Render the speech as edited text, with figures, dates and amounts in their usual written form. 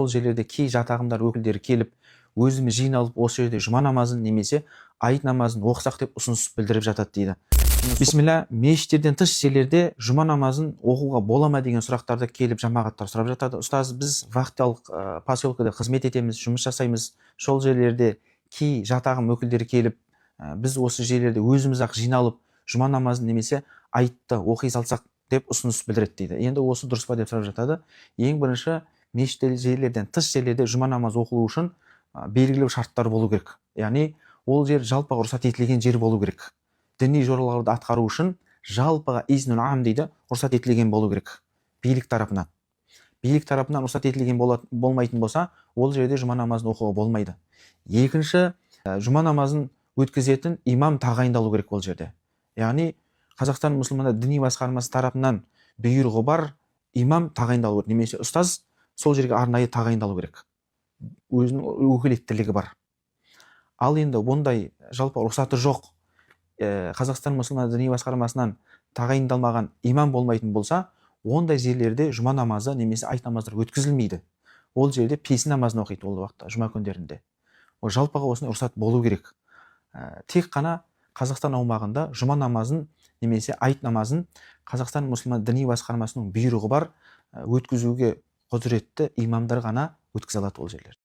Ол жерлерде кей жат ағымдар өкілдері келіп, өзіміз жиналып осы жерде жұма намазын немесе айт намазын оқысақ деп ұсыныс білдіріп жатады дейді. Бисмилля, мешіттерден тыс жерлерде жұма намазын оқуға бола ма деген сұрақтарды келіп жамағаттар сұрап жатады. Ұстаз, біз вахталық поселкеде қызмет етеміз, жұмыс жасаймыз. Сол жерлерде кей жат ағым өкілдері келіп, біз осы жерлерде өзіміз ақ жиналып жұма намазын немесе айтты оқи салсақ деп ұсыныс білдіреді дейді. Енді осы дұрыс па деп сұрап жатады. Ең бірінші, мешіт жерлерден тыс жерлерде жұма намаз оқылу үшін белгілі шарттар болу керек. Яғни ол жер жалпыға рұқсат етілген жер болу керек. Діни жораларды атқару үшін жалпыға изнун ам дейді, рұқсат етілген болу керек билік тарапынан. Билік тарапынан рұқсат етілген болмайтын болса, ол жерде жұма намазын оқуға болмайды. Екінші, жұма намазын өткізетін имам тағайындалу керек ол жерде. Яғни Қазақстан мұсылмандар діни басқармасы тарапынан бұйрығы бар имам тағайындалу керек, немесе ұстаз сол жерге арнайы тағайындалу керек. Өзінің өкілеттілігі бар. Ал енді ондай жалпы рұқсаты жоқ Қазақстан мұсылмандар діни басқармасынан тағайындалмаған имам болмайтын болса, ондай жерлерде жұма намазы немесе айт намаздар өткізілмейді. Ол жерде песін намазын оқиды ол уақытта, жұма күндерінде. Ол жалпыға осындай рұқсат болу керек. Тек қана Қазақстан аумағында жұма намазын немесе айт намазын Қазақстан мұсылман діни басқармасының бұйрығы бар өткізуге құзыретті имамдар ғана өткізе алады ол жерлер.